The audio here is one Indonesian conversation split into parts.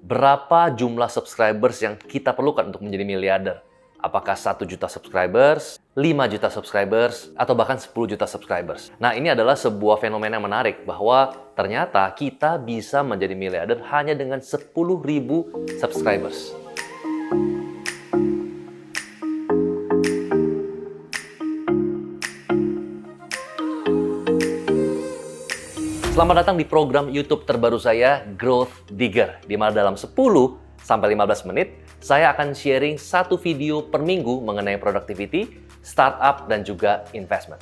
berapa jumlah subscribers yang kita perlukan untuk menjadi miliarder? Apakah 1 juta subscribers, 5 juta subscribers, atau bahkan 10 juta subscribers? Nah, ini adalah sebuah fenomena yang menarik bahwa ternyata kita bisa menjadi miliarder hanya dengan 10.000 subscribers. Selamat datang di program YouTube terbaru saya, Growth Digger, di mana dalam 10 sampai 15 menit saya akan sharing satu video per minggu mengenai productivity, startup, dan juga investment.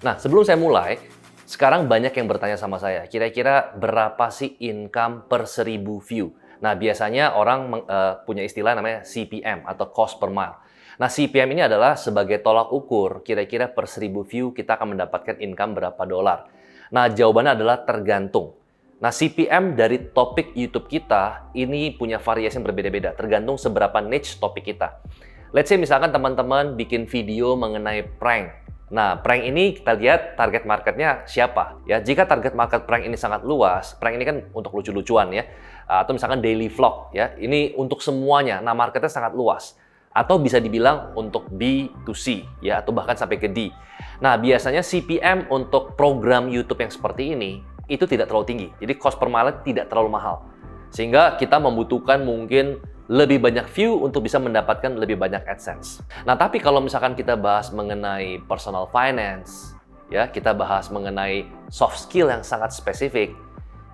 Nah, sebelum saya mulai, sekarang banyak yang bertanya sama saya, kira-kira berapa sih income per 1000 view? Nah, biasanya orang punya istilah namanya CPM atau cost per mile. Nah, CPM ini adalah sebagai tolak ukur kira-kira per 1000 view kita akan mendapatkan income berapa dolar. Nah, jawabannya adalah tergantung. Nah, CPM dari topik YouTube kita ini punya variasi yang berbeda-beda, tergantung seberapa niche topik kita. Let's say misalkan teman-teman bikin video mengenai prank. Nah, prank ini kita lihat target marketnya siapa. Ya, jika target market prank ini sangat luas, prank ini kan untuk lucu-lucuan ya, atau misalkan daily vlog ya, ini untuk semuanya. Nah, marketnya sangat luas. Atau bisa dibilang untuk B2C ya, atau bahkan sampai ke D. Nah, biasanya CPM untuk program YouTube yang seperti ini itu tidak terlalu tinggi. Jadi cost per mile tidak terlalu mahal. Sehingga kita membutuhkan mungkin lebih banyak view untuk bisa mendapatkan lebih banyak AdSense. Nah, tapi kalau misalkan kita bahas mengenai personal finance, ya, kita bahas mengenai soft skill yang sangat spesifik,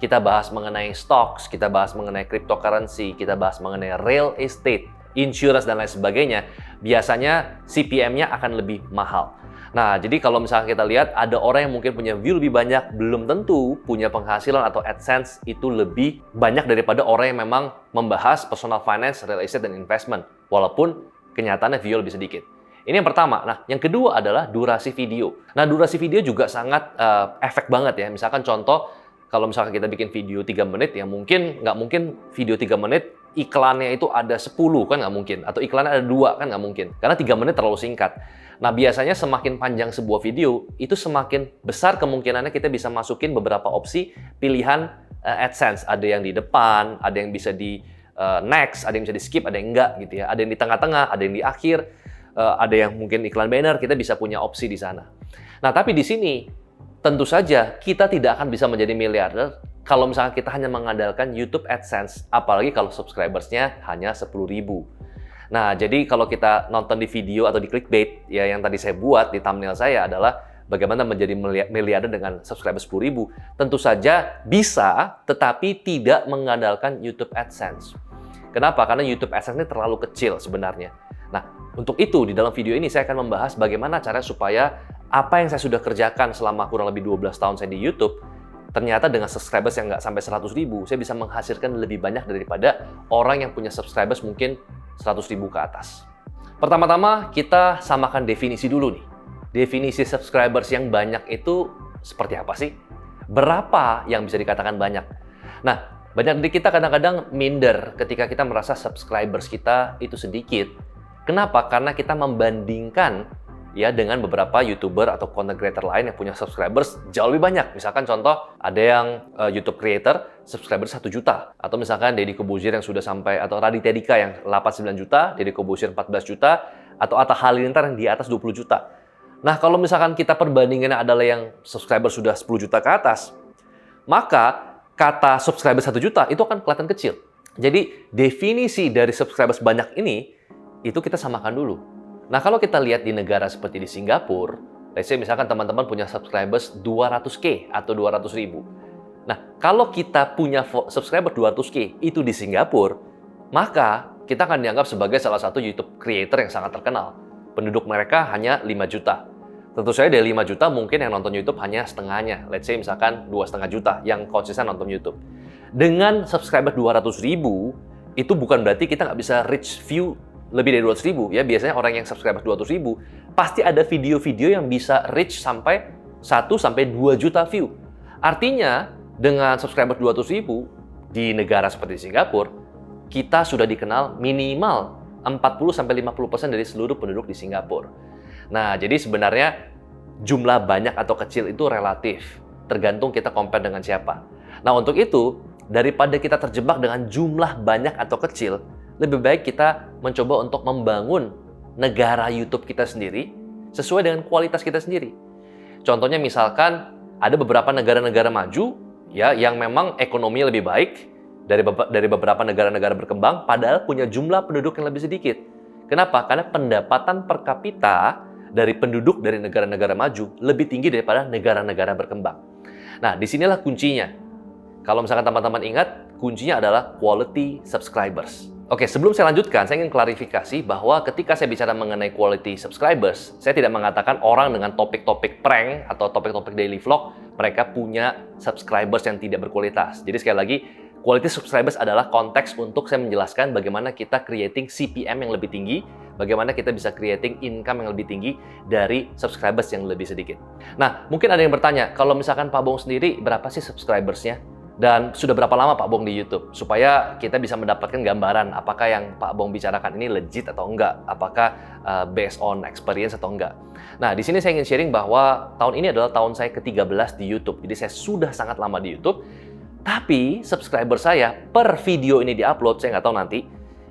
kita bahas mengenai stocks, kita bahas mengenai cryptocurrency, kita bahas mengenai real estate, insurance, dan lain sebagainya, biasanya CPM-nya akan lebih mahal. Nah, jadi kalau misalnya kita lihat ada orang yang mungkin punya view lebih banyak, belum tentu punya penghasilan atau AdSense itu lebih banyak daripada orang yang memang membahas personal finance, real estate, dan investment. Walaupun kenyataannya view lebih sedikit. Ini yang pertama. Nah, yang kedua adalah durasi video. Nah, durasi video juga sangat efek banget ya. Misalkan contoh, kalau misalkan kita bikin video 3 menit, ya nggak mungkin video 3 menit iklannya itu ada 10, kan nggak mungkin. Atau iklannya ada 2, kan nggak mungkin. Karena 3 menit terlalu singkat. Nah, biasanya semakin panjang sebuah video, itu semakin besar kemungkinannya kita bisa masukin beberapa opsi pilihan AdSense. Ada yang di depan, ada yang bisa di next, ada yang bisa di skip, ada yang enggak gitu ya. Ada yang di tengah-tengah, ada yang di akhir, ada yang mungkin iklan banner, kita bisa punya opsi di sana. Nah, tapi di sini tentu saja kita tidak akan bisa menjadi miliarder kalau misalnya kita hanya mengandalkan YouTube AdSense, apalagi kalau subscribersnya hanya 10.000. Nah, jadi kalau kita nonton di video atau di clickbait ya yang tadi saya buat di thumbnail saya adalah bagaimana menjadi miliarder dengan subscriber 10.000. Tentu saja bisa, tetapi tidak mengandalkan YouTube AdSense. Kenapa? Karena YouTube AdSense ini terlalu kecil sebenarnya. Nah, untuk itu di dalam video ini saya akan membahas bagaimana cara supaya apa yang saya sudah kerjakan selama kurang lebih 12 tahun saya di YouTube, ternyata dengan subscribers yang nggak sampai 100.000, saya bisa menghasilkan lebih banyak daripada orang yang punya subscribers mungkin 100.000 ke atas. Pertama-tama, kita samakan definisi dulu nih. Definisi subscribers yang banyak itu seperti apa sih? Berapa yang bisa dikatakan banyak? Nah, banyak dari kita kadang-kadang minder ketika kita merasa subscribers kita itu sedikit. Kenapa? Karena kita membandingkan ya dengan beberapa YouTuber atau content creator lain yang punya subscribers jauh lebih banyak. Misalkan contoh, ada yang YouTube creator subscribers 1 juta. Atau misalkan Deddy Corbuzier yang sudah sampai, atau Raditya Dika yang 89 juta, Deddy Corbuzier 14 juta, atau Atta Halilintar yang di atas 20 juta. Nah, kalau misalkan kita perbandingannya adalah yang subscriber sudah 10 juta ke atas, maka kata subscriber 1 juta itu akan kelihatan kecil. Jadi, definisi dari subscribers banyak ini, itu kita samakan dulu. Nah, kalau kita lihat di negara seperti di Singapura, let's say misalkan teman-teman punya subscribers 200K atau 200.000. Nah, kalau kita punya subscriber 200K itu di Singapura, maka kita akan dianggap sebagai salah satu YouTube creator yang sangat terkenal. Penduduk mereka hanya 5 juta. Tentu saja dari 5 juta mungkin yang nonton YouTube hanya setengahnya. Let's say misalkan 2,5 juta yang konsisten nonton YouTube. Dengan subscriber 200.000, itu bukan berarti kita nggak bisa reach view lebih dari 200.000 ya. Biasanya orang yang subscriber 200.000 pasti ada video-video yang bisa reach sampai 1 sampai 2 juta view. Artinya dengan subscriber 200.000 di negara seperti Singapura, kita sudah dikenal minimal 40 sampai 50% dari seluruh penduduk di Singapura. Nah, jadi sebenarnya jumlah banyak atau kecil itu relatif, tergantung kita compare dengan siapa. Nah, untuk itu daripada kita terjebak dengan jumlah banyak atau kecil, lebih baik kita mencoba untuk membangun negara YouTube kita sendiri sesuai dengan kualitas kita sendiri. Contohnya misalkan ada beberapa negara-negara maju ya yang memang ekonominya lebih baik dari beberapa negara-negara berkembang, padahal punya jumlah penduduk yang lebih sedikit. Kenapa? Karena pendapatan per kapita dari penduduk dari negara-negara maju lebih tinggi daripada negara-negara berkembang. Nah, disinilah kuncinya. Kalau misalkan teman-teman ingat, kuncinya adalah quality subscribers. Oke, sebelum saya lanjutkan, saya ingin klarifikasi bahwa ketika saya bicara mengenai quality subscribers, saya tidak mengatakan orang dengan topik-topik prank atau topik-topik daily vlog, mereka punya subscribers yang tidak berkualitas. Jadi sekali lagi, quality subscribers adalah konteks untuk saya menjelaskan bagaimana kita creating CPM yang lebih tinggi, bagaimana kita bisa creating income yang lebih tinggi dari subscribers yang lebih sedikit. Nah, mungkin ada yang bertanya, kalau misalkan Pak Bong sendiri, berapa sih subscribers-nya? Dan sudah berapa lama Pak Bong di YouTube? Supaya kita bisa mendapatkan gambaran apakah yang Pak Bong bicarakan ini legit atau enggak, apakah based on experience atau enggak. Nah, di sini saya ingin sharing bahwa tahun ini adalah tahun saya ke-13 di YouTube. Jadi saya sudah sangat lama di YouTube. Tapi subscriber saya per video ini di-upload, saya nggak tahu nanti,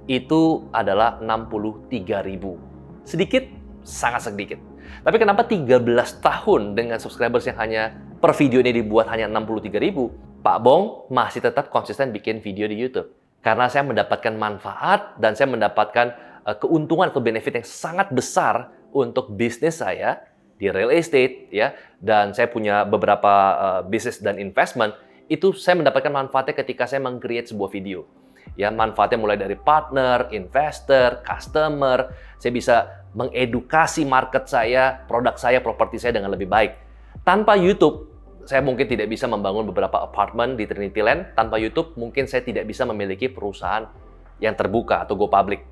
itu adalah 63.000. Sedikit, sangat sedikit. Tapi kenapa 13 tahun dengan subscribers yang hanya per video ini dibuat hanya 63.000? Pak Bong masih tetap konsisten bikin video di YouTube. Karena saya mendapatkan manfaat dan saya mendapatkan keuntungan atau benefit yang sangat besar untuk bisnis saya di real estate, ya. Dan saya punya beberapa bisnis dan investment. Itu saya mendapatkan manfaatnya ketika saya meng-create sebuah video. Ya, manfaatnya mulai dari partner, investor, customer. Saya bisa mengedukasi market saya, produk saya, properti saya dengan lebih baik. Tanpa YouTube, saya mungkin tidak bisa membangun beberapa apartemen di Trinity Land. Tanpa YouTube, mungkin saya tidak bisa memiliki perusahaan yang terbuka atau go public.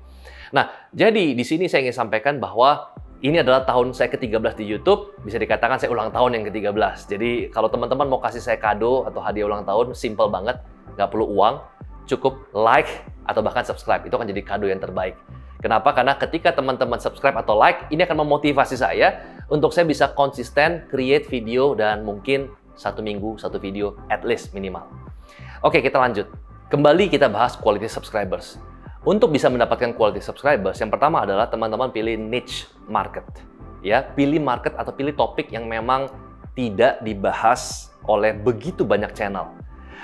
Nah, jadi di sini saya ingin sampaikan bahwa ini adalah tahun saya ke-13 di YouTube. Bisa dikatakan saya ulang tahun yang ke-13. Jadi kalau teman-teman mau kasih saya kado atau hadiah ulang tahun, simple banget. Nggak perlu uang, cukup like atau bahkan subscribe. Itu akan jadi kado yang terbaik. Kenapa? Karena ketika teman-teman subscribe atau like, ini akan memotivasi saya untuk saya bisa konsisten create video dan mungkin satu minggu, satu video, at least minimal. Oke, kita lanjut. Kembali kita bahas quality subscribers. Untuk bisa mendapatkan quality subscribers, yang pertama adalah teman-teman pilih niche market. Ya, pilih market atau pilih topik yang memang tidak dibahas oleh begitu banyak channel.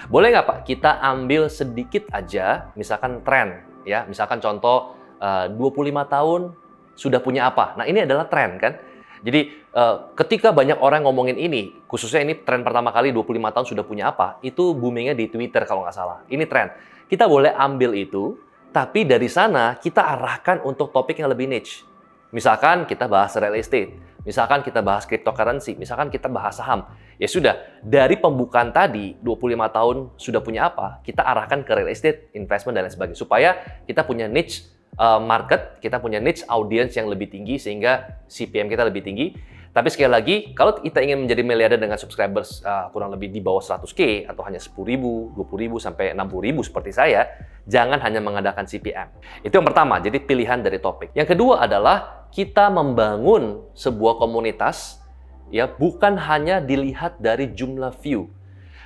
Boleh nggak Pak, kita ambil sedikit aja, misalkan tren. Ya, misalkan contoh 25 tahun sudah punya apa. Nah, ini adalah tren kan? Jadi ketika banyak orang ngomongin ini, khususnya ini tren pertama kali 25 tahun sudah punya apa, itu boomingnya di Twitter kalau nggak salah. Ini tren. Kita boleh ambil itu, tapi dari sana kita arahkan untuk topik yang lebih niche. Misalkan kita bahas real estate, misalkan kita bahas cryptocurrency, misalkan kita bahas saham. Ya sudah, dari pembukaan tadi 25 tahun sudah punya apa, kita arahkan ke real estate, investment, dan lain sebagainya. Supaya kita punya niche market, kita punya niche audience yang lebih tinggi sehingga CPM kita lebih tinggi. Tapi sekali lagi, kalau kita ingin menjadi miliarder dengan subscribers kurang lebih di bawah 100K atau hanya 10.000, 20.000 sampai 60.000 seperti saya, jangan hanya mengadakan CPM. Itu yang pertama, jadi pilihan dari topik. Yang kedua adalah kita membangun sebuah komunitas, ya bukan hanya dilihat dari jumlah view.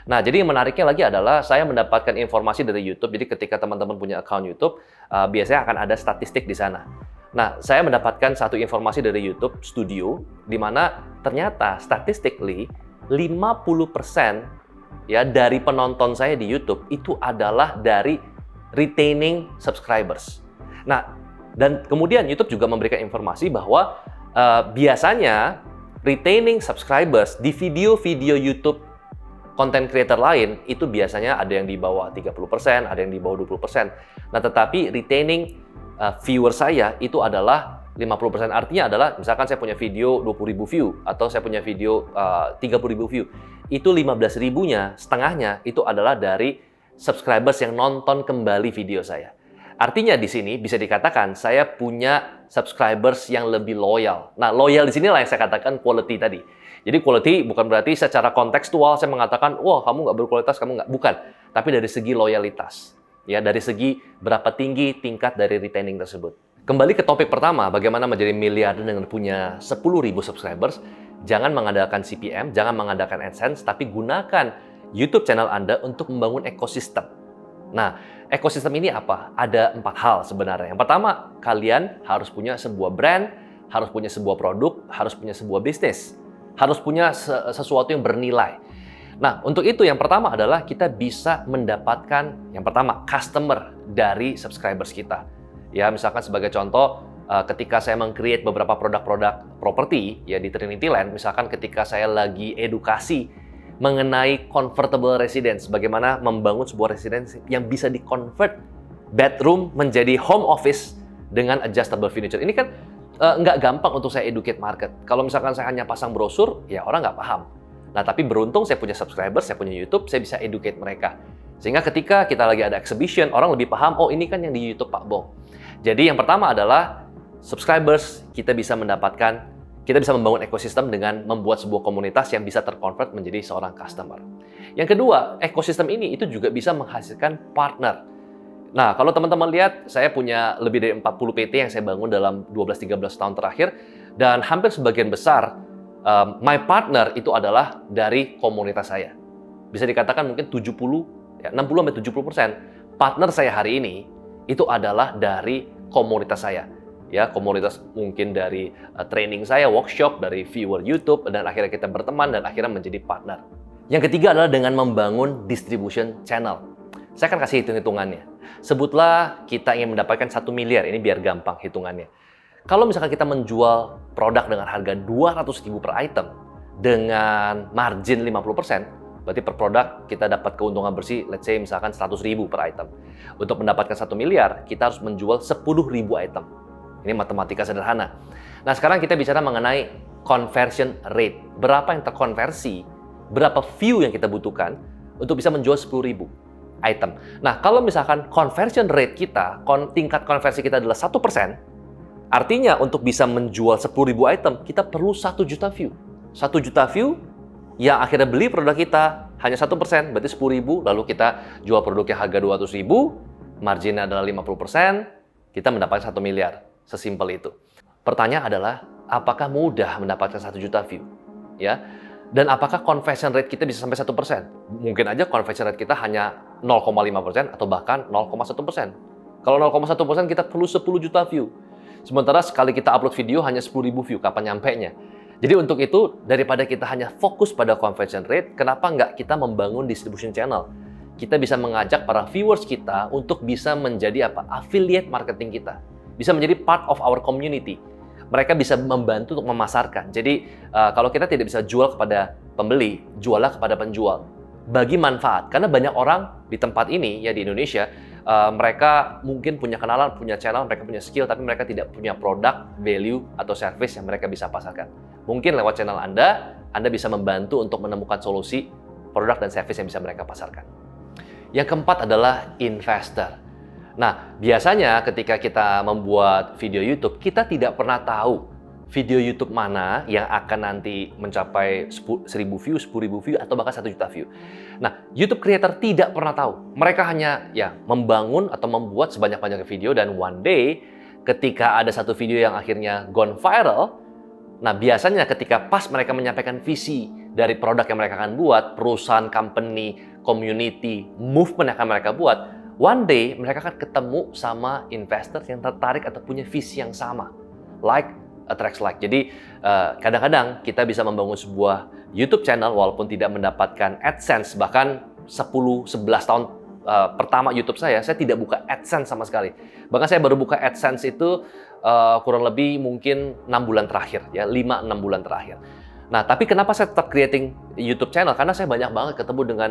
Nah, jadi yang menariknya lagi adalah saya mendapatkan informasi dari YouTube. Jadi ketika teman-teman punya account YouTube, biasanya akan ada statistik di sana. Nah, saya mendapatkan satu informasi dari YouTube Studio, di mana ternyata statistically 50% ya dari penonton saya di YouTube itu adalah dari retaining subscribers. Nah, dan kemudian YouTube juga memberikan informasi bahwa biasanya retaining subscribers di video-video YouTube content creator lain itu biasanya ada yang di bawah 30%, ada yang di bawah 20%. Nah, tetapi retaining viewer saya itu adalah 50%. Artinya adalah misalkan saya punya video 20.000 view atau saya punya video 30.000 view. Itu 15.000-nya, setengahnya itu adalah dari subscribers yang nonton kembali video saya. Artinya di sini bisa dikatakan saya punya subscribers yang lebih loyal. Nah, loyal di sini lah yang saya katakan quality tadi. Jadi quality bukan berarti secara kontekstual saya mengatakan, wah kamu nggak berkualitas, kamu nggak. Bukan. Tapi dari segi loyalitas. Ya, dari segi berapa tinggi tingkat dari retaining tersebut. Kembali ke topik pertama, bagaimana menjadi miliarder dengan punya 10.000 subscribers. Jangan mengadakan CPM, jangan mengadakan AdSense, tapi gunakan YouTube channel Anda untuk membangun ekosistem. Nah, ekosistem ini apa? Ada 4 hal sebenarnya. Yang pertama, kalian harus punya sebuah brand, harus punya sebuah produk, harus punya sebuah bisnis, harus punya sesuatu yang bernilai. Nah, untuk itu yang pertama adalah kita bisa mendapatkan yang pertama customer dari subscribers kita. Ya, misalkan sebagai contoh, ketika saya meng-create beberapa produk-produk properti ya di Trinity Land, misalkan ketika saya lagi edukasi mengenai convertible residence, bagaimana membangun sebuah residence yang bisa di-convert bedroom menjadi home office dengan adjustable furniture. Ini kan nggak gampang untuk saya educate market. Kalau misalkan saya hanya pasang brosur, ya orang nggak paham. Nah, tapi beruntung saya punya subscriber, saya punya YouTube, saya bisa educate mereka. Sehingga ketika kita lagi ada exhibition, orang lebih paham, oh ini kan yang di YouTube Pak Bong. Jadi yang pertama adalah subscribers, kita bisa membangun ekosistem dengan membuat sebuah komunitas yang bisa terkonvert menjadi seorang customer. Yang kedua, ekosistem ini itu juga bisa menghasilkan partner. Nah, kalau teman-teman lihat, saya punya lebih dari 40 PT yang saya bangun dalam 12-13 tahun terakhir, dan hampir sebagian besar my partner itu adalah dari komunitas saya. Bisa dikatakan mungkin 60-70% partner saya hari ini itu adalah dari komunitas saya. Ya, komunitas mungkin dari training saya, workshop, dari viewer YouTube, dan akhirnya kita berteman dan akhirnya menjadi partner. Yang ketiga adalah dengan membangun distribution channel. Saya akan kasih hitung-hitungannya. Sebutlah kita ingin mendapatkan 1 miliar, ini biar gampang hitungannya. Kalau misalkan kita menjual produk dengan harga 200.000 per item dengan margin 50%, berarti per produk kita dapat keuntungan bersih, let's say misalkan 100.000 per item. Untuk mendapatkan 1 miliar, kita harus menjual 10.000 item. Ini matematika sederhana. Nah, sekarang kita bicara mengenai conversion rate. Berapa yang terkonversi, berapa view yang kita butuhkan untuk bisa menjual 10.000 item. Nah, kalau misalkan conversion rate kita, tingkat konversi kita adalah 1%, artinya untuk bisa menjual 10.000 item, kita perlu 1 juta view. 1 juta view yang akhirnya beli produk kita hanya 1%, berarti 10.000, lalu kita jual produknya harga 200.000, marginnya adalah 50%, kita mendapatkan 1 miliar. Sesimpel itu. Pertanyaan adalah, apakah mudah mendapatkan 1 juta view? Ya, dan apakah conversion rate kita bisa sampai 1%? Mungkin aja conversion rate kita hanya 0,5% atau bahkan 0,1%. Kalau 0,1% kita perlu 10 juta view. Sementara sekali kita upload video hanya 10.000 view, kapan nyampenya? Jadi untuk itu, daripada kita hanya fokus pada conversion rate, kenapa nggak kita membangun distribution channel? Kita bisa mengajak para viewers kita untuk bisa menjadi affiliate marketing kita. Bisa menjadi part of our community. Mereka bisa membantu untuk memasarkan. Jadi kalau kita tidak bisa jual kepada pembeli, juallah kepada penjual. Bagi manfaat. Karena banyak orang di tempat ini, ya di Indonesia, mereka mungkin punya kenalan, punya channel, mereka punya skill, tapi mereka tidak punya produk, value, atau service yang mereka bisa pasarkan. Mungkin lewat channel Anda bisa membantu untuk menemukan solusi produk dan service yang bisa mereka pasarkan. Yang keempat adalah investor. Nah, biasanya ketika kita membuat video YouTube, kita tidak pernah tahu video YouTube mana yang akan nanti mencapai 1.000 view, 10.000 view, atau bahkan 1 juta view. Nah, YouTube creator tidak pernah tahu. Mereka hanya membangun atau membuat sebanyak-banyaknya video, dan one day ketika ada satu video yang akhirnya gone viral, nah biasanya ketika pas mereka menyampaikan visi dari produk yang mereka akan buat, perusahaan, company, community, movement yang akan mereka buat, one day, mereka akan ketemu sama investor yang tertarik atau punya visi yang sama. Like attracts like. Jadi, kadang-kadang kita bisa membangun sebuah YouTube channel walaupun tidak mendapatkan AdSense. Bahkan 10-11 tahun pertama YouTube saya tidak buka AdSense sama sekali. Bahkan saya baru buka AdSense itu kurang lebih mungkin 6 bulan terakhir. Ya, 5-6 bulan terakhir. Nah, tapi kenapa saya tetap creating YouTube channel? Karena saya banyak banget ketemu dengan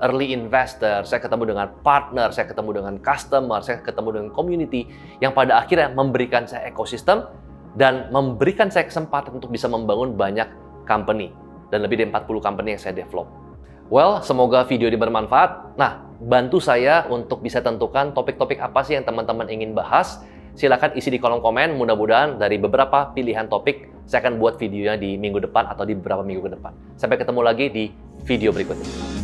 early investor, saya ketemu dengan partner, saya ketemu dengan customer, saya ketemu dengan community yang pada akhirnya memberikan saya ekosistem dan memberikan saya kesempatan untuk bisa membangun banyak company dan lebih dari 40 company yang saya develop. Well, semoga video ini bermanfaat. Nah, bantu saya untuk bisa tentukan topik-topik apa sih yang teman-teman ingin bahas. Silakan isi di kolom komen, mudah-mudahan dari beberapa pilihan topik saya akan buat videonya di minggu depan atau di beberapa minggu ke depan. Sampai ketemu lagi di video berikutnya.